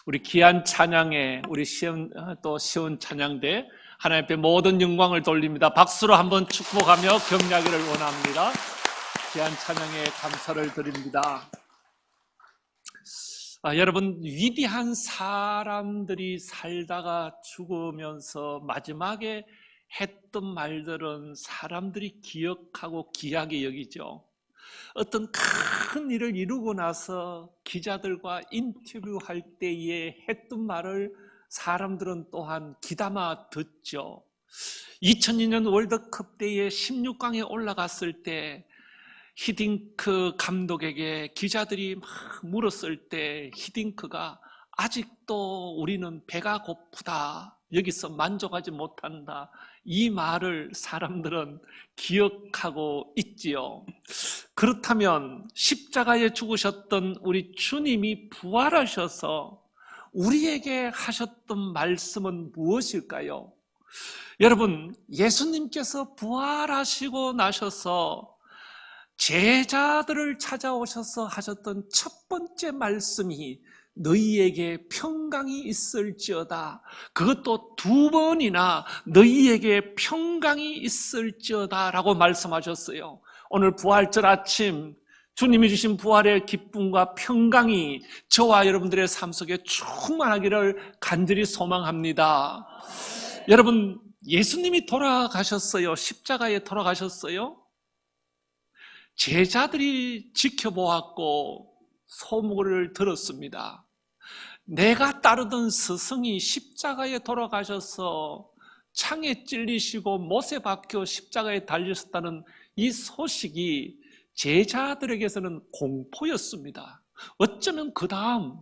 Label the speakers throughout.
Speaker 1: 우리 귀한 찬양에 우리 또 시온 찬양대 하나님 앞에 모든 영광을 돌립니다. 박수로 한번 축복하며 격려하기를 원합니다. 귀한 찬양에 감사를 드립니다. 여러분, 위대한 사람들이 살다가 죽으면서 마지막에 했던 말들은 사람들이 기억하고 귀하게 여기죠. 어떤 큰 일을 이루고 나서 기자들과 인터뷰할 때에 했던 말을 사람들은 또한 귀담아 듣죠. 2002년 월드컵 때에 16강에 올라갔을 때 히딩크 감독에게 기자들이 막 물었을 때 히딩크가 아직도 우리는 배가 고프다, 여기서 만족하지 못한다, 이 말을 사람들은 기억하고 있지요. 그렇다면 십자가에 죽으셨던 우리 주님이 부활하셔서 우리에게 하셨던 말씀은 무엇일까요? 여러분, 예수님께서 부활하시고 나셔서 제자들을 찾아오셔서 하셨던 첫 번째 말씀이 너희에게 평강이 있을지어다, 그것도 2번이나 너희에게 평강이 있을지어다 라고 말씀하셨어요. 오늘 부활절 아침 주님이 주신 부활의 기쁨과 평강이 저와 여러분들의 삶 속에 충만하기를 간절히 소망합니다. 여러분, 예수님이 돌아가셨어요. 십자가에 돌아가셨어요. 제자들이 지켜보았고 소문을 들었습니다. 내가 따르던 스승이 십자가에 돌아가셔서 창에 찔리시고 못에 박혀 십자가에 달리셨다는 이 소식이 제자들에게서는 공포였습니다. 어쩌면 그 다음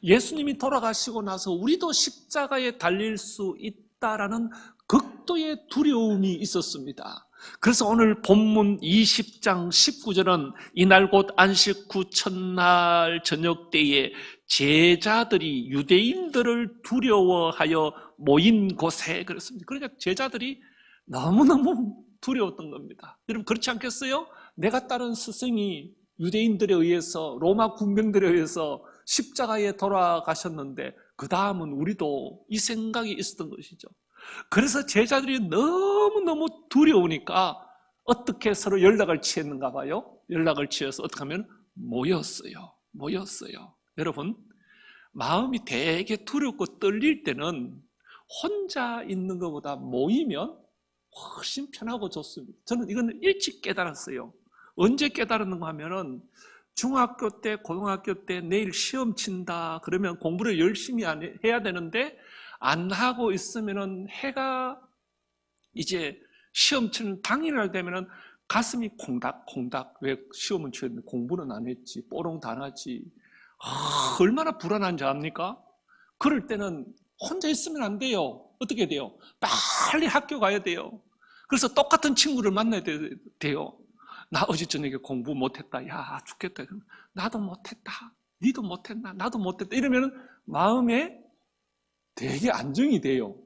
Speaker 1: 예수님이 돌아가시고 나서 우리도 십자가에 달릴 수 있다라는 극도의 두려움이 있었습니다. 그래서 오늘 본문 20장 19절은 이날 곧 안식 후 첫날 저녁 때에 제자들이 유대인들을 두려워하여 모인 곳에, 그렇습니다. 그러니까 제자들이 너무너무 두려웠던 겁니다. 여러분, 그렇지 않겠어요? 내가 따른 스승이 유대인들에 의해서, 로마 군병들에 의해서 십자가에 돌아가셨는데 그 다음은 우리도, 이 생각이 있었던 것이죠. 그래서 제자들이 너무너무 두려우니까 어떻게 서로 연락을 취했는가 봐요. 연락을 취해서 어떻게 하면 모였어요. 여러분, 마음이 되게 두렵고 떨릴 때는 혼자 있는 것보다 모이면 훨씬 편하고 좋습니다. 저는 이건 일찍 깨달았어요. 언제 깨달았는가 하면은 중학교 때, 고등학교 때 내일 시험 친다 그러면 공부를 열심히 해야 되는데 안 하고 있으면은 해가 이제 시험 치는 당일날 되면은 가슴이 콩닥콩닥, 왜 시험은 치는데 공부는 안 했지, 뽀롱 다 나지, 얼마나 불안한지 압니까? 그럴 때는 혼자 있으면 안 돼요. 어떻게 돼요? 빨리 학교 가야 돼요. 그래서 똑같은 친구를 만나야 돼요. 나 어제 저녁에 공부 못했다. 야, 죽겠다. 나도 못했다. 니도 못했나? 나도 못했다. 이러면 마음에 되게 안정이 돼요.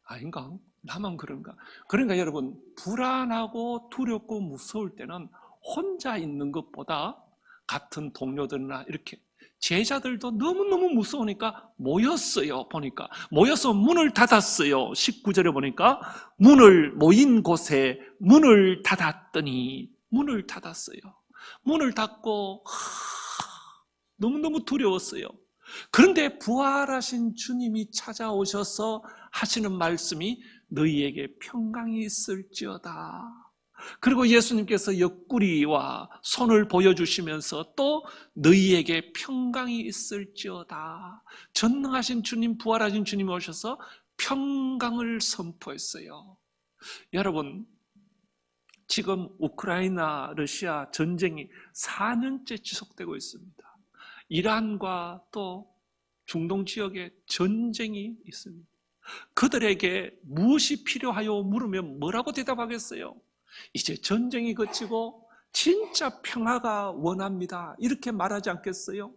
Speaker 1: 아닌가? 나만 그런가? 그러니까 여러분, 불안하고 두렵고 무서울 때는 혼자 있는 것보다 같은 동료들이나 이렇게, 제자들도 너무너무 무서우니까 모였어요. 보니까 모여서 문을 닫았어요. 19절에 보니까 모인 곳에 문을 닫았더니, 문을 닫았어요. 문을 닫고 너무너무 두려웠어요. 그런데 부활하신 주님이 찾아오셔서 하시는 말씀이 너희에게 평강이 있을지어다. 그리고 예수님께서 옆구리와 손을 보여주시면서 또 너희에게 평강이 있을지어다. 전능하신 주님, 부활하신 주님이 오셔서 평강을 선포했어요. 여러분, 지금 우크라이나, 러시아 전쟁이 4년째 지속되고 있습니다. 이란과 또 중동 지역에 전쟁이 있습니다. 그들에게 무엇이 필요하여 물으면 뭐라고 대답하겠어요? 이제 전쟁이 그치고 진짜 평화가 원합니다, 이렇게 말하지 않겠어요?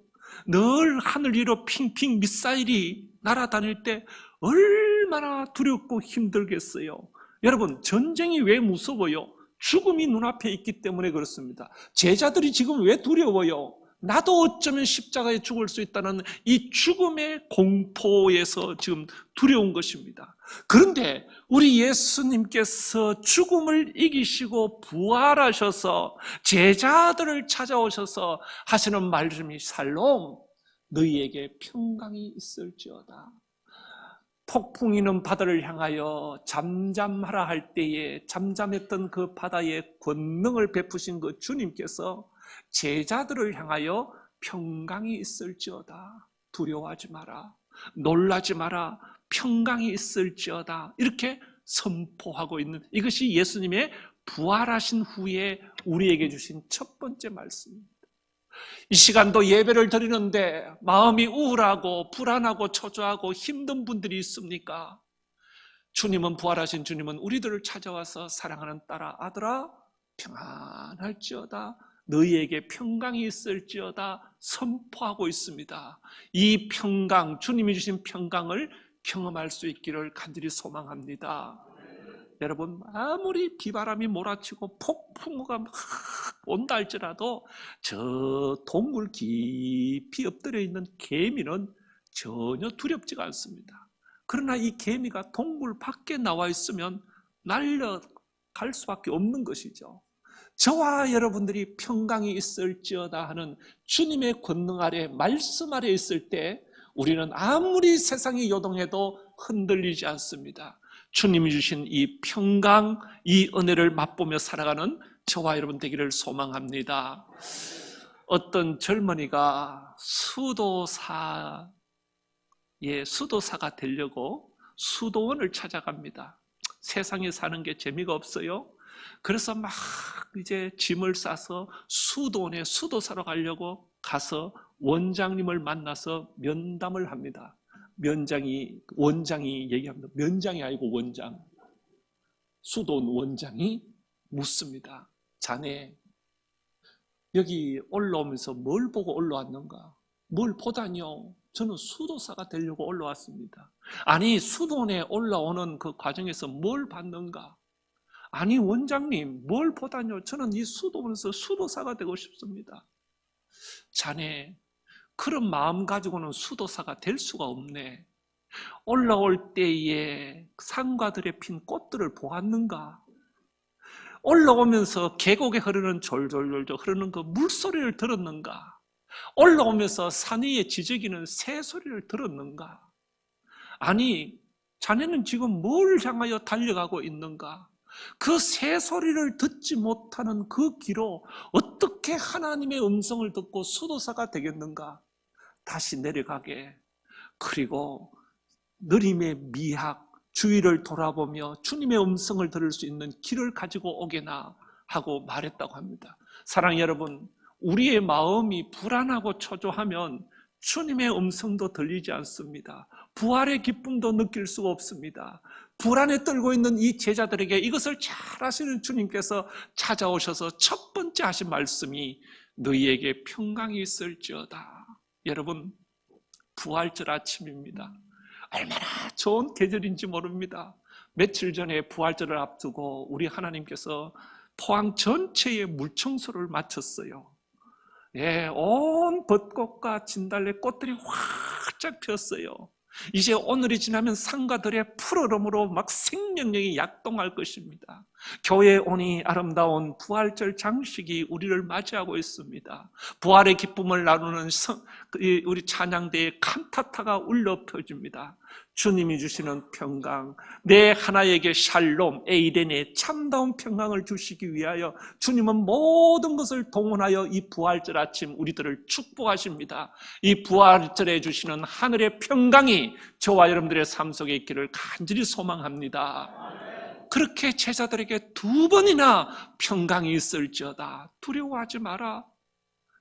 Speaker 1: 늘 하늘 위로 핑핑 미사일이 날아다닐 때 얼마나 두렵고 힘들겠어요. 여러분, 전쟁이 왜 무서워요? 죽음이 눈앞에 있기 때문에 그렇습니다. 제자들이 지금 왜 두려워요? 나도 어쩌면 십자가에 죽을 수 있다는 이 죽음의 공포에서 지금 두려운 것입니다. 그런데 우리 예수님께서 죽음을 이기시고 부활하셔서 제자들을 찾아오셔서 하시는 말씀이 살롬 너희에게 평강이 있을지어다. 폭풍이는 바다를 향하여 잠잠하라 할 때에 잠잠했던 그 바다에 권능을 베푸신 그 주님께서 제자들을 향하여 평강이 있을지어다. 두려워하지 마라. 놀라지 마라. 평강이 있을지어다. 이렇게 선포하고 있는 이것이 예수님의 부활하신 후에 우리에게 주신 첫 번째 말씀입니다. 이 시간도 예배를 드리는데 마음이 우울하고 불안하고 초조하고 힘든 분들이 있습니까? 주님은 부활하신 주님은 우리들을 찾아와서 사랑하는 딸아 아들아 평안할지어다. 너희에게 평강이 있을지어다 선포하고 있습니다. 이 평강, 주님이 주신 평강을 경험할 수 있기를 간절히 소망합니다. 여러분 아무리 비바람이 몰아치고 폭풍우가 막 온다 할지라도 저 동굴 깊이 엎드려 있는 개미는 전혀 두렵지가 않습니다. 그러나 이 개미가 동굴 밖에 나와 있으면 날려갈 수밖에 없는 것이죠. 저와 여러분들이 평강이 있을지어다 하는 주님의 권능 아래 말씀 아래 있을 때 우리는 아무리 세상이 요동해도 흔들리지 않습니다. 주님이 주신 이 평강, 이 은혜를 맛보며 살아가는 저와 여러분 되기를 소망합니다. 어떤 젊은이가 수도사가 되려고 수도원을 찾아갑니다. 세상에 사는 게 재미가 없어요. 그래서 막 이제 짐을 싸서 수도원에 수도사로 가려고 가서 원장님을 만나서 면담을 합니다. 원장이 얘기합니다. 면장이 아니고 원장. 수도원 원장이 묻습니다. 자네 여기 올라오면서 뭘 보고 올라왔는가? 뭘 보다뇨? 저는 수도사가 되려고 올라왔습니다. 아니 수도원에 올라오는 그 과정에서 뭘 봤는가? 아니 원장님 뭘 보다뇨? 저는 이 수도원에서 수도사가 되고 싶습니다. 자네 그런 마음 가지고는 수도사가 될 수가 없네. 올라올 때에 산과들에 핀 꽃들을 보았는가? 올라오면서 계곡에 흐르는 졸졸졸 흐르는 그 물소리를 들었는가? 올라오면서 산 위에 지저귀는 새소리를 들었는가? 아니 자네는 지금 뭘 향하여 달려가고 있는가? 그 새소리를 듣지 못하는 그 길로 어떻게 하나님의 음성을 듣고 수도사가 되겠는가? 다시 내려가게. 그리고 느림의 미학, 주위를 돌아보며 주님의 음성을 들을 수 있는 길을 가지고 오게나 하고 말했다고 합니다. 사랑하는 여러분, 우리의 마음이 불안하고 초조하면 주님의 음성도 들리지 않습니다. 부활의 기쁨도 느낄 수가 없습니다. 불안에 떨고 있는 이 제자들에게 이것을 잘 아시는 주님께서 찾아오셔서 첫 번째 하신 말씀이 너희에게 평강이 있을지어다. 여러분, 부활절 아침입니다. 얼마나 좋은 계절인지 모릅니다. 며칠 전에 부활절을 앞두고 우리 하나님께서 포항 전체에 물청소를 마쳤어요. 예, 온 벚꽃과 진달래 꽃들이 활짝 피었어요. 이제 오늘이 지나면 산과 들의 푸르름으로 막 생명력이 약동할 것입니다. 교회에 오니 아름다운 부활절 장식이 우리를 맞이하고 있습니다. 부활의 기쁨을 나누는 우리 찬양대의 칸타타가 울려 퍼집니다. 주님이 주시는 평강, 내 하나에게 샬롬, 에이덴의 참다운 평강을 주시기 위하여 주님은 모든 것을 동원하여 이 부활절 아침 우리들을 축복하십니다. 이 부활절에 주시는 하늘의 평강이 저와 여러분들의 삶 속에 있기를 간절히 소망합니다. 그렇게 제자들에게 두 번이나 평강이 있을지어다. 두려워하지 마라.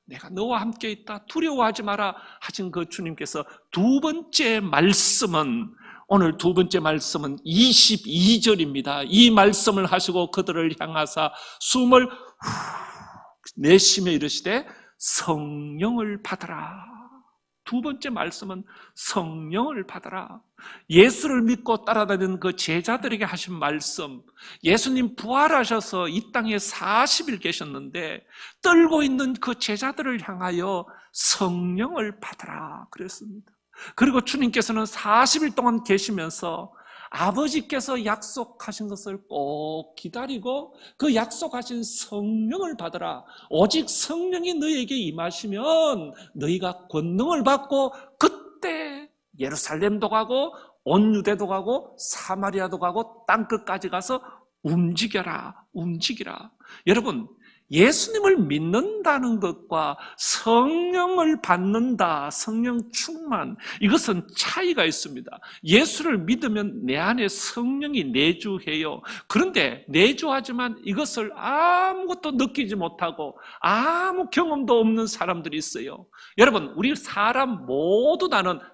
Speaker 1: 내가 너와 함께 있다. 두려워하지 마라 하신 그 주님께서 두 번째 말씀은, 오늘 두 번째 말씀은 22절입니다. 이 말씀을 하시고 그들을 향하사 숨을 후 내쉬며 이르시되 성령을 받으라. 두 번째 말씀은 성령을 받아라. 예수를 믿고 따라다니는 그 제자들에게 하신 말씀, 예수님 부활하셔서 이 땅에 40일 계셨는데 떨고 있는 그 제자들을 향하여 성령을 받아라 그랬습니다. 그리고 주님께서는 40일 동안 계시면서 아버지께서 약속하신 것을 꼭 기다리고 그 약속하신 성령을 받아라. 오직 성령이 너희에게 임하시면 너희가 권능을 받고 그때 예루살렘도 가고 온 유대도 가고 사마리아도 가고 땅끝까지 가서 움직여라. 여러분, 예수님을 믿는다는 것과 성령을 받는다, 성령 충만, 이것은 차이가 있습니다. 예수를 믿으면 내 안에 성령이 내주해요. 그런데 내주하지만 이것을 아무것도 느끼지 못하고 아무 경험도 없는 사람들이 있어요. 여러분, 우리 사람 모두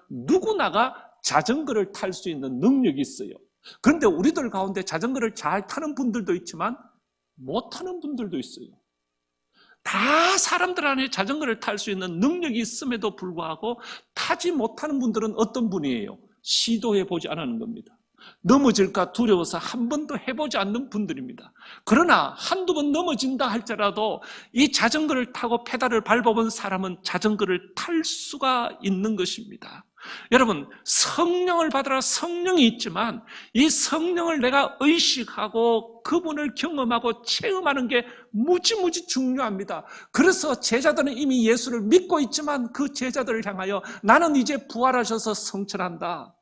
Speaker 1: 누구나가 자전거를 탈 수 있는 능력이 있어요. 그런데 우리들 가운데 자전거를 잘 타는 분들도 있지만 못 타는 분들도 있어요. 다 사람들 안에 자전거를 탈 수 있는 능력이 있음에도 불구하고 타지 못하는 분들은 어떤 분이에요? 시도해 보지 않았는 겁니다. 넘어질까 두려워서 한 번도 해보지 않는 분들입니다. 그러나 한두 번 넘어진다 할지라도 이 자전거를 타고 페달을 밟아본 사람은 자전거를 탈 수가 있는 것입니다. 여러분, 성령을 받으라. 성령이 있지만 이 성령을 내가 의식하고 그분을 경험하고 체험하는 게 무지무지 중요합니다. 그래서 제자들은 이미 예수를 믿고 있지만 그 제자들을 향하여 나는 이제 부활하셔서 성천한다.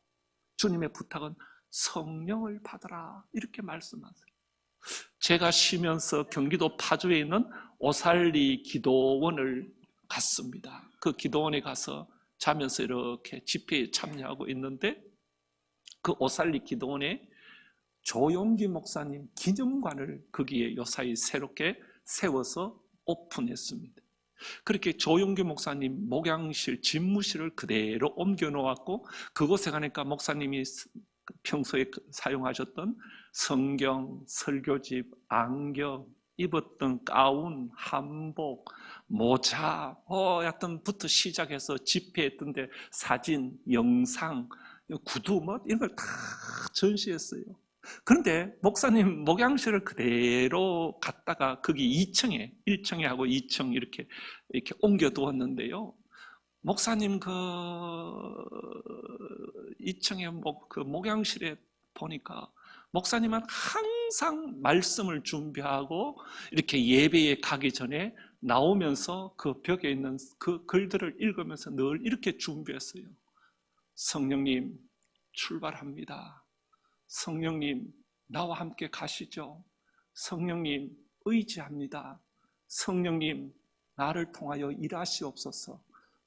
Speaker 1: 주님의 부탁은 성령을 받아라 이렇게 말씀하세요. 제가 쉬면서 경기도 파주에 있는 오살리 기도원을 갔습니다. 그 기도원에 가서 자면서 이렇게 집회에 참여하고 있는데 그 오살리 기도원에 조용기 목사님 기념관을 거기에 요사이 새롭게 세워서 오픈했습니다. 그렇게 조용기 목사님 목양실, 집무실을 그대로 옮겨 놓았고 그곳에 가니까 목사님이 평소에 사용하셨던 성경, 설교집, 안경, 입었던 가운, 한복, 모자, 하여튼부터 시작해서 집회했던 데 사진, 영상, 구두 이런 걸 다 전시했어요. 그런데 목사님 목양실을 그대로 갔다가 거기 2층에, 1층에 하고 2층 이렇게 옮겨 두었는데요. 목사님 그 2층에 그 목양실에 보니까 목사님은 항상 말씀을 준비하고 이렇게 예배에 가기 전에 나오면서 그 벽에 있는 그 글들을 읽으면서 늘 이렇게 준비했어요. 성령님 출발합니다. 성령님 나와 함께 가시죠. 성령님 의지합니다. 성령님 나를 통하여 일하시옵소서.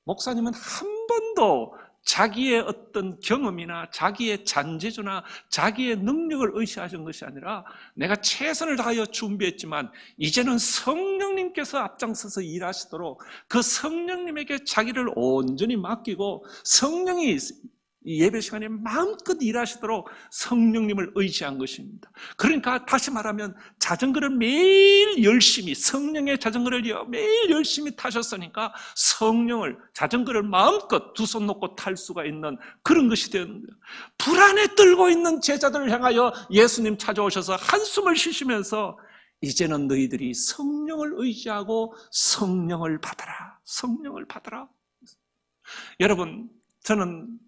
Speaker 1: 목사님은 한 번도 자기의 어떤 경험이나 자기의 잔재주나 자기의 능력을 의지하신 것이 아니라 내가 최선을 다하여 준비했지만 이제는 성령님께서 앞장서서 일하시도록 그 성령님에게 자기를 온전히 맡기고 성령이 예배 시간에 마음껏 일하시도록 성령님을 의지한 것입니다. 그러니까 다시 말하면 자전거를 매일 열심히, 성령의 자전거를 매일 열심히 타셨으니까 자전거를 마음껏 두 손 놓고 탈 수가 있는 그런 것이 되는 거예요. 불안에 떨고 있는 제자들을 향하여 예수님 찾아오셔서 한숨을 쉬시면서 이제는 너희들이 성령을 의지하고 성령을 받아라. 성령을 받아라. 여러분, 저는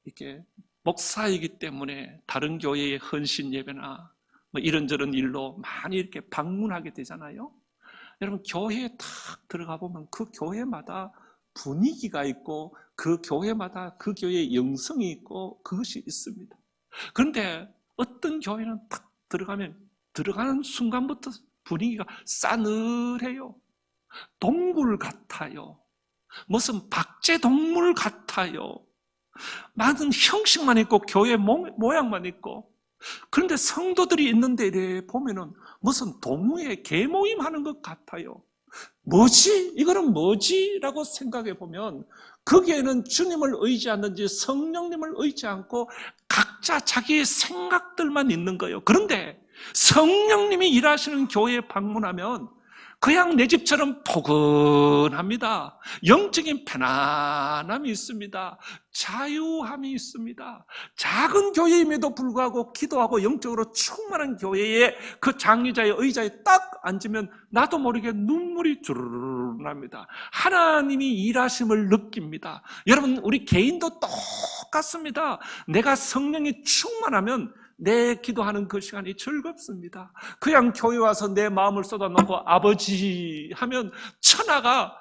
Speaker 1: 이렇게 목사이기 때문에 다른 교회의 헌신 예배나 이런저런 일로 많이 이렇게 방문하게 되잖아요. 여러분, 교회에 탁 들어가 보면 그 교회마다 분위기가 있고 그 교회마다 그 교회의 영성이 있고 그것이 있습니다. 그런데 어떤 교회는 탁 들어가는 순간부터 분위기가 싸늘해요. 동굴 같아요. 무슨 박제동물 같아요. 많은 형식만 있고 교회 모양만 있고, 그런데 성도들이 있는데 이래 보면은 무슨 동호회 개모임 하는 것 같아요. 뭐지? 이거는 뭐지? 라고 생각해 보면 거기에는 주님을 의지하는지 성령님을 의지 않고 각자 자기의 생각들만 있는 거예요. 그런데 성령님이 일하시는 교회에 방문하면 그냥 내 집처럼 포근합니다. 영적인 편안함이 있습니다. 자유함이 있습니다. 작은 교회임에도 불구하고 기도하고 영적으로 충만한 교회에 그 장의자의 의자에 딱 앉으면 나도 모르게 눈물이 주르르 납니다. 하나님이 일하심을 느낍니다. 여러분, 우리 개인도 똑같습니다. 내가 성령이 충만하면 내 기도하는 그 시간이 즐겁습니다. 그냥 교회 와서 내 마음을 쏟아놓고 아버지 하면 천하가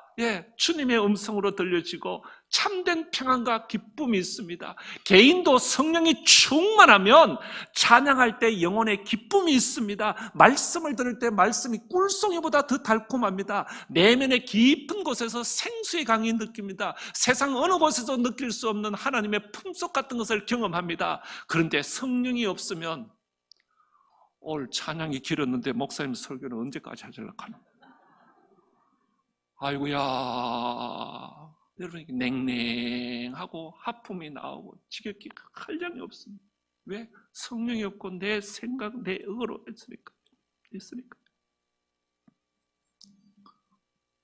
Speaker 1: 주님의 음성으로 들려지고 참된 평안과 기쁨이 있습니다. 개인도 성령이 충만하면 찬양할 때 영혼의 기쁨이 있습니다. 말씀을 들을 때 말씀이 꿀송이보다 더 달콤합니다. 내면의 깊은 곳에서 생수의 강이 느낍니다. 세상 어느 곳에서 느낄 수 없는 하나님의 품속 같은 것을 경험합니다. 그런데 성령이 없으면 오늘 찬양이 길었는데 목사님 설교는 언제까지 하려고 하나? 아이고야, 여러분, 냉랭하고 하품이 나오고 지겹게 한량이 없습니다. 왜? 성령이 없고 내 생각, 내 의로 있으니까.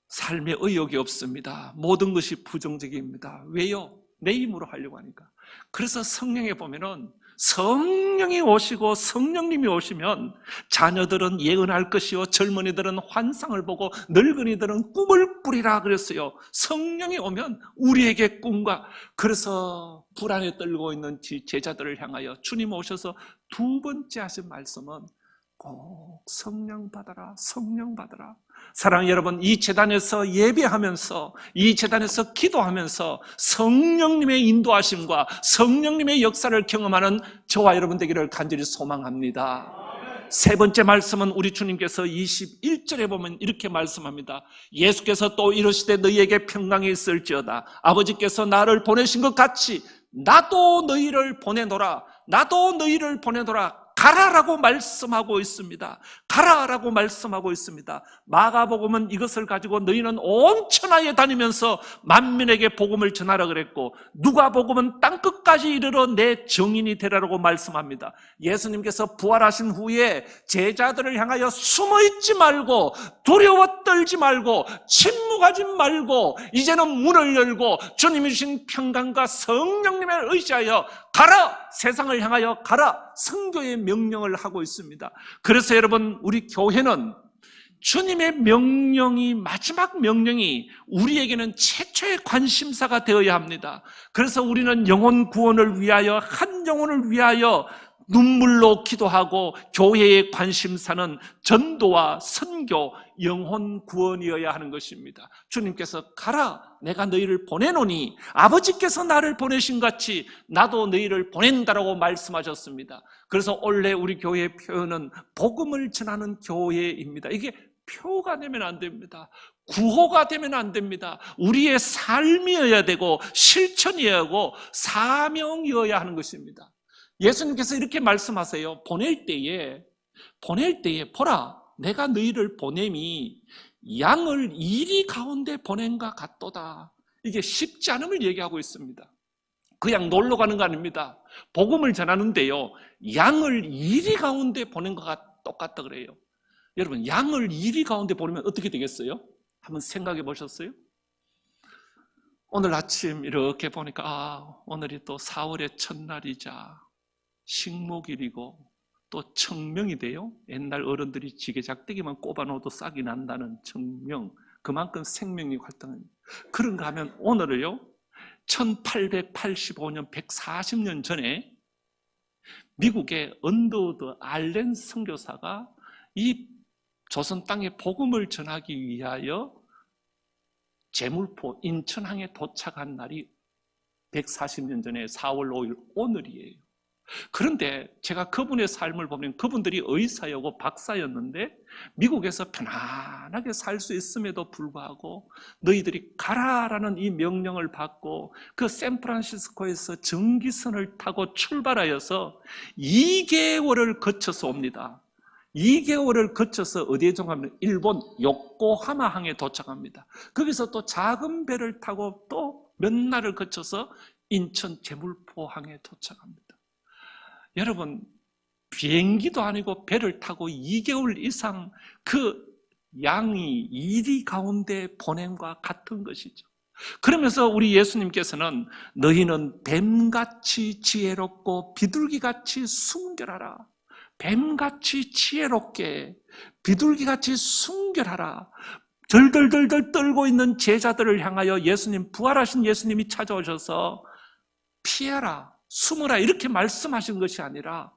Speaker 1: 삶에 의욕이 없습니다. 모든 것이 부정적입니다. 왜요? 내 힘으로 하려고 하니까. 그래서 성령에 보면은 성령이 오시고 성령님이 오시면 자녀들은 예언할 것이요 젊은이들은 환상을 보고 늙은이들은 꿈을 꾸리라 그랬어요. 성령이 오면 우리에게 꿈과, 그래서 불안에 떨고 있는 제자들을 향하여 주님 오셔서 두 번째 하신 말씀은 꼭 성령 받아라, 성령 받아라. 사랑하는 여러분, 이 제단에서 예배하면서, 이 제단에서 기도하면서 성령님의 인도하심과 성령님의 역사를 경험하는 저와 여러분 되기를 간절히 소망합니다. 세 번째 말씀은 우리 주님께서 21절에 보면 이렇게 말씀합니다. 예수께서 또 이르시되 너희에게 평강이 있을지어다. 아버지께서 나를 보내신 것 같이 나도 너희를 보내노라. 나도 너희를 보내노라. 가라라고 말씀하고 있습니다. 가라라고 말씀하고 있습니다. 마가복음은 이것을 가지고 너희는 온 천하에 다니면서 만민에게 복음을 전하라 그랬고, 누가복음은 땅끝까지 이르러 내 증인이 되라라고 말씀합니다. 예수님께서 부활하신 후에 제자들을 향하여 숨어있지 말고, 두려워 떨지 말고, 침묵하지 말고, 이제는 문을 열고 주님이 주신 평강과 성령님을 의지하여 가라! 세상을 향하여 가라! 선교의 명령을 하고 있습니다. 그래서 여러분, 우리 교회는 주님의 명령이, 마지막 명령이 우리에게는 최초의 관심사가 되어야 합니다. 그래서 우리는 영혼 구원을 위하여, 한 영혼을 위하여 눈물로 기도하고, 교회의 관심사는 전도와 선교, 영혼 구원이어야 하는 것입니다. 주님께서 가라, 내가 너희를 보내노니 아버지께서 나를 보내신 같이 나도 너희를 보낸다라고 말씀하셨습니다. 그래서 원래 우리 교회의 표현은 복음을 전하는 교회입니다. 이게 표가 되면 안 됩니다. 구호가 되면 안 됩니다. 우리의 삶이어야 되고 실천이어야 하고 사명이어야 하는 것입니다. 예수님께서 이렇게 말씀하세요. 보낼 때에 보라, 내가 너희를 보냄이 양을 이리 가운데 보낸과 같도다. 이게 쉽지 않음을 얘기하고 있습니다. 그냥 놀러 가는 거 아닙니다. 복음을 전하는데요, 양을 이리 가운데 보낸 것과 똑같다 그래요. 여러분, 양을 이리 가운데 보내면 어떻게 되겠어요? 한번 생각해 보셨어요? 오늘 아침 이렇게 보니까 오늘이 또 4월의 첫날이자 식목일이고 또 청명이 돼요. 옛날 어른들이 지게작대기만 꼽아놓아도 싹이 난다는 청명, 그만큼 생명이 활동합니다. 그런가 하면 오늘을요, 1885년 140년 전에 미국의 언더우드 알렌 선교사가 이 조선 땅에 복음을 전하기 위하여 제물포 인천항에 도착한 날이 140년 전에 4월 5일 오늘이에요. 그런데 제가 그분의 삶을 보면 그분들이 의사였고 박사였는데 미국에서 편안하게 살 수 있음에도 불구하고 너희들이 가라라는 이 명령을 받고 그 샌프란시스코에서 전기선을 타고 출발하여서 2개월을 거쳐서 옵니다. 2개월을 거쳐서 어디에 도착하면 일본 요코하마항에 도착합니다. 거기서 또 작은 배를 타고 또 몇 날을 거쳐서 인천 제물포항에 도착합니다. 여러분, 비행기도 아니고 배를 타고 2개월 이상 그 양이 이리 가운데 보냄과 같은 것이죠. 그러면서 우리 예수님께서는 너희는 뱀같이 지혜롭고 비둘기같이 순결하라. 뱀같이 지혜롭게 비둘기같이 순결하라. 덜덜덜덜 떨고 있는 제자들을 향하여 예수님, 부활하신 예수님이 찾아오셔서 피해라, 숨으라 이렇게 말씀하신 것이 아니라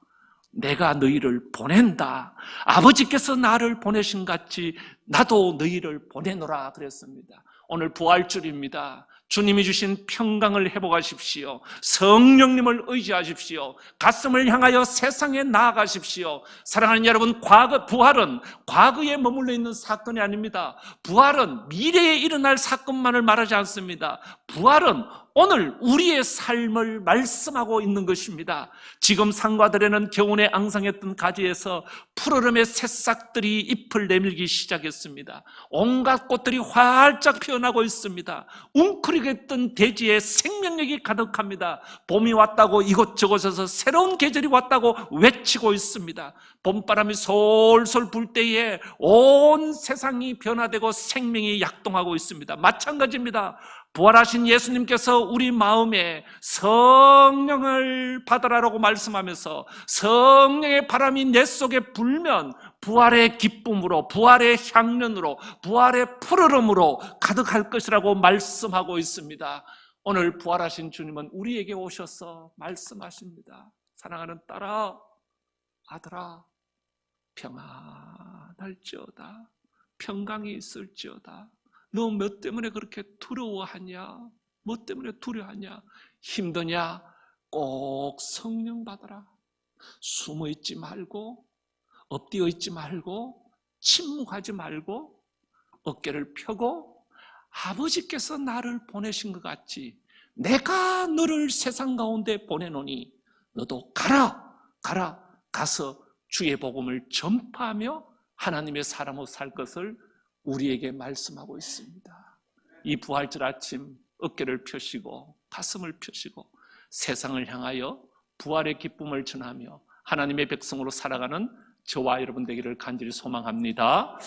Speaker 1: 내가 너희를 보낸다. 아버지께서 나를 보내신 같이 나도 너희를 보내노라 그랬습니다. 오늘 부활주일입니다. 주님이 주신 평강을 회복하십시오. 성령님을 의지하십시오. 가슴을 향하여 세상에 나아가십시오. 사랑하는 여러분, 부활은 과거에 머물러 있는 사건이 아닙니다. 부활은 미래에 일어날 사건만을 말하지 않습니다. 부활은 오늘 우리의 삶을 말씀하고 있는 것입니다. 지금 산과들에는 겨우내 앙상했던 가지에서 푸르름의 새싹들이 잎을 내밀기 시작했습니다. 온갖 꽃들이 활짝 피어나고 있습니다. 웅크리게 했던 대지에 생명력이 가득합니다. 봄이 왔다고 이곳저곳에서 새로운 계절이 왔다고 외치고 있습니다. 봄바람이 솔솔 불 때에 온 세상이 변화되고 생명이 약동하고 있습니다. 마찬가지입니다. 부활하신 예수님께서 우리 마음에 성령을 받으라라고 말씀하면서 성령의 바람이 내 속에 불면 부활의 기쁨으로, 부활의 향연으로, 부활의 푸르름으로 가득할 것이라고 말씀하고 있습니다. 오늘 부활하신 주님은 우리에게 오셔서 말씀하십니다. 사랑하는 딸아, 아들아, 평안할지어다. 평강이 있을지어다. 너 뭐 때문에 그렇게 두려워하냐? 뭐 때문에 두려워하냐? 힘드냐? 꼭 성령 받아라. 숨어 있지 말고, 엎드려 있지 말고, 침묵하지 말고, 어깨를 펴고 아버지께서 나를 보내신 것 같이 내가 너를 세상 가운데 보내노니 너도 가라, 가서 주의 복음을 전파하며 하나님의 사람으로 살 것을 우리에게 말씀하고 있습니다. 이 부활절 아침 어깨를 펴시고 가슴을 펴시고 세상을 향하여 부활의 기쁨을 전하며 하나님의 백성으로 살아가는 저와 여러분 되기를 간절히 소망합니다.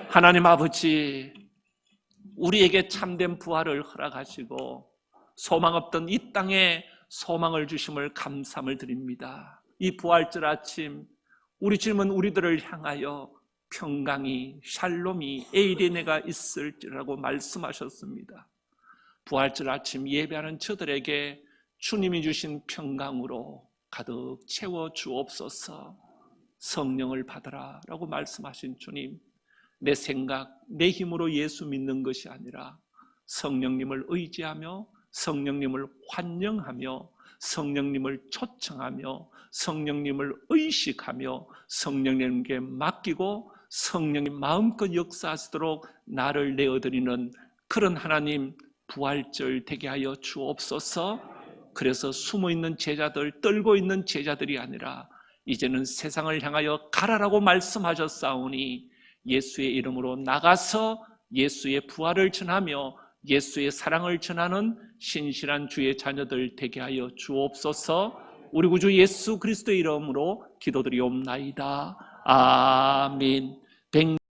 Speaker 1: 하나님 아버지, 우리에게 참된 부활을 허락하시고 소망 없던 이 땅에 소망을 주심을 감사함을 드립니다. 이 부활절 아침 우리 주님은 우리들을 향하여 평강이, 샬롬이, 에이레네가 있을지라고 말씀하셨습니다. 부활절 아침 예배하는 저들에게 주님이 주신 평강으로 가득 채워 주옵소서. 성령을 받으라 라고 말씀하신 주님, 내 생각, 내 힘으로 예수 믿는 것이 아니라 성령님을 의지하며 성령님을 환영하며 성령님을 초청하며 성령님을 의식하며 성령님께 맡기고 성령이 마음껏 역사하시도록 나를 내어드리는 그런 하나님 부활절 되게 하여 주옵소서. 그래서 숨어있는 제자들, 떨고 있는 제자들이 아니라 이제는 세상을 향하여 가라라고 말씀하셨사오니 예수의 이름으로 나가서 예수의 부활을 전하며 예수의 사랑을 전하는 신실한 주의 자녀들 되게 하여 주옵소서. 우리 구주 예수 그리스도의 이름으로 기도드리옵나이다. 아멘.